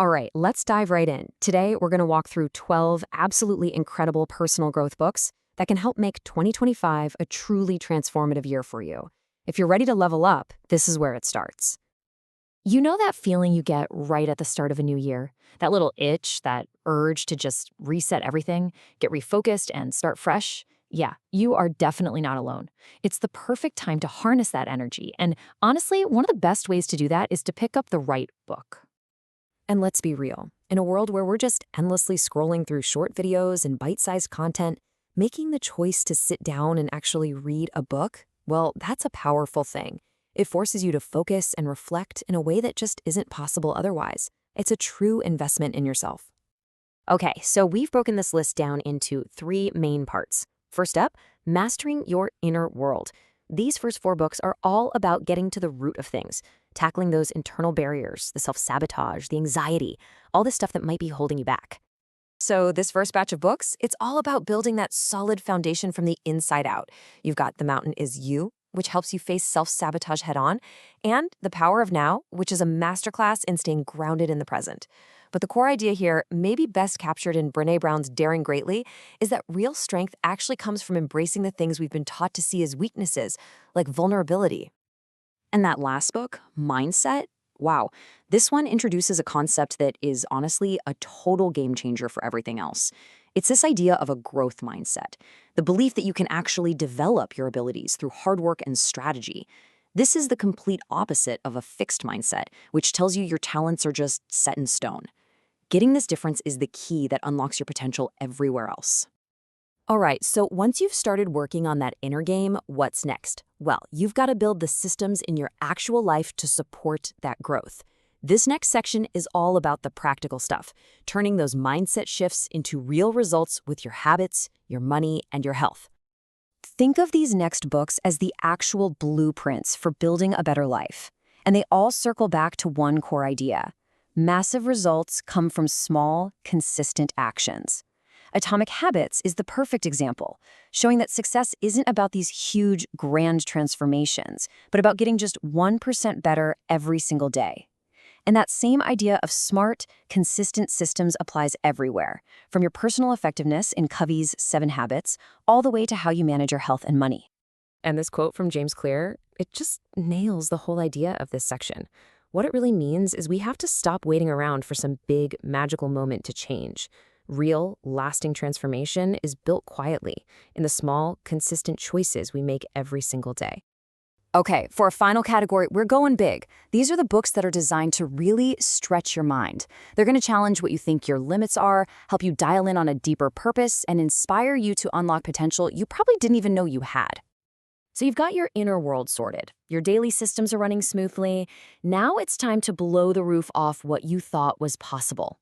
All right, let's dive right in. Today, we're going to walk through 12 absolutely incredible personal growth books that can help make 2025 a truly transformative year for you. If you're ready to level up, this is where it starts. You know that feeling you get right at the start of a new year? That little itch, that urge to just reset everything, get refocused, and start fresh? Yeah, you are definitely not alone. It's the perfect time to harness that energy. And honestly, one of the best ways to do that is to pick up the right book. And let's be real, in a world where we're just endlessly scrolling through short videos and bite-sized content, making the choice to sit down and actually read a book, well, that's a powerful thing. It forces you to focus and reflect in a way that just isn't possible otherwise. It's a true investment in yourself. Okay, so we've broken this list down into three main parts. First up, mastering your inner world. These first four books are all about getting to the root of things, tackling those internal barriers, the self-sabotage, the anxiety, all the stuff that might be holding you back. So this first batch of books, it's all about building that solid foundation from the inside out. You've got The Mountain Is You, which helps you face self-sabotage head-on, and The Power of Now, which is a masterclass in staying grounded in the present. But the core idea here, maybe best captured in Brené Brown's Daring Greatly, is that real strength actually comes from embracing the things we've been taught to see as weaknesses, like vulnerability. And that last book, Mindset, wow, this one introduces a concept that is honestly a total game changer for everything else. It's this idea of a growth mindset, the belief that you can actually develop your abilities through hard work and strategy. This is the complete opposite of a fixed mindset, which tells you your talents are just set in stone. Getting this difference is the key that unlocks your potential everywhere else. All right, so once you've started working on that inner game, what's next? Well, you've got to build the systems in your actual life to support that growth. This next section is all about the practical stuff, turning those mindset shifts into real results with your habits, your money, and your health. Think of these next books as the actual blueprints for building a better life. And they all circle back to one core idea. Massive results come from small, consistent actions. Atomic Habits is the perfect example, showing that success isn't about these huge, grand transformations, but about getting just 1% better every single day. And that same idea of smart, consistent systems applies everywhere, from your personal effectiveness in Covey's 7 Habits, all the way to how you manage your health and money. And this quote from James Clear, it just nails the whole idea of this section. What it really means is we have to stop waiting around for some big, magical moment to change. Real, lasting transformation is built quietly in the small, consistent choices we make every single day. Okay, for a final category, we're going big. These are the books that are designed to really stretch your mind. They're going to challenge what you think your limits are, help you dial in on a deeper purpose, and inspire you to unlock potential you probably didn't even know you had. So you've got your inner world sorted. Your daily systems are running smoothly. Now it's time to blow the roof off what you thought was possible.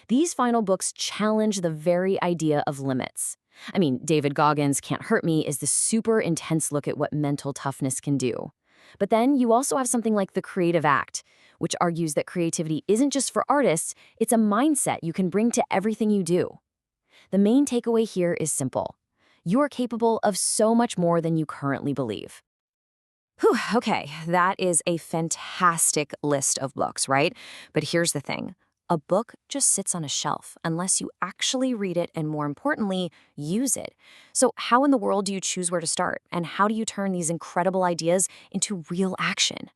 These final books challenge the very idea of limits. I mean, David Goggins' Can't Hurt Me is the super intense look at what mental toughness can do. But then you also have something like The Creative Act, which argues that creativity isn't just for artists, it's a mindset you can bring to everything you do. The main takeaway here is simple. You are capable of so much more than you currently believe. Whew, okay, that is a fantastic list of books, right? But here's the thing. A book just sits on a shelf unless you actually read it and, more importantly, use it. So how in the world do you choose where to start? And how do you turn these incredible ideas into real action?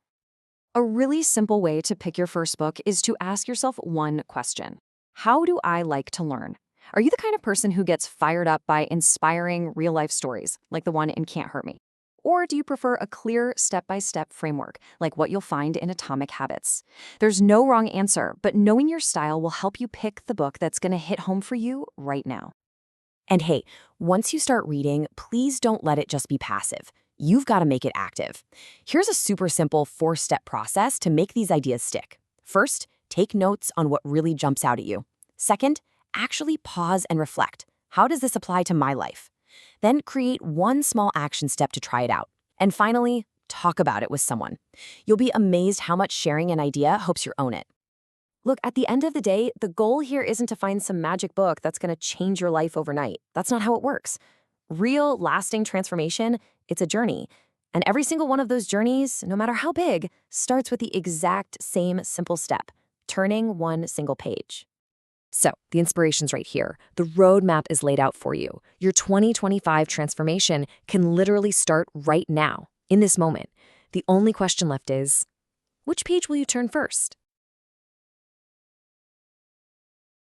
A really simple way to pick your first book is to ask yourself one question. How do I like to learn? Are you the kind of person who gets fired up by inspiring real-life stories, like the one in Can't Hurt Me? Or do you prefer a clear step-by-step framework, like what you'll find in Atomic Habits? There's no wrong answer, but knowing your style will help you pick the book that's going to hit home for you right now. And hey, once you start reading, please don't let it just be passive. You've got to make it active. Here's a super simple 4-step process to make these ideas stick. First, take notes on what really jumps out at you. Second, actually pause and reflect. How does this apply to my life? Then create one small action step to try it out. And finally, talk about it with someone. You'll be amazed how much sharing an idea helps you own it. Look, at the end of the day, the goal here isn't to find some magic book that's going to change your life overnight. That's not how it works. Real, lasting transformation, it's a journey. And every single one of those journeys, no matter how big, starts with the exact same simple step. turning one single page. So, the inspiration's right here. The roadmap is laid out for you. Your 2025 transformation can literally start right now, in this moment. The only question left is, which page will you turn first?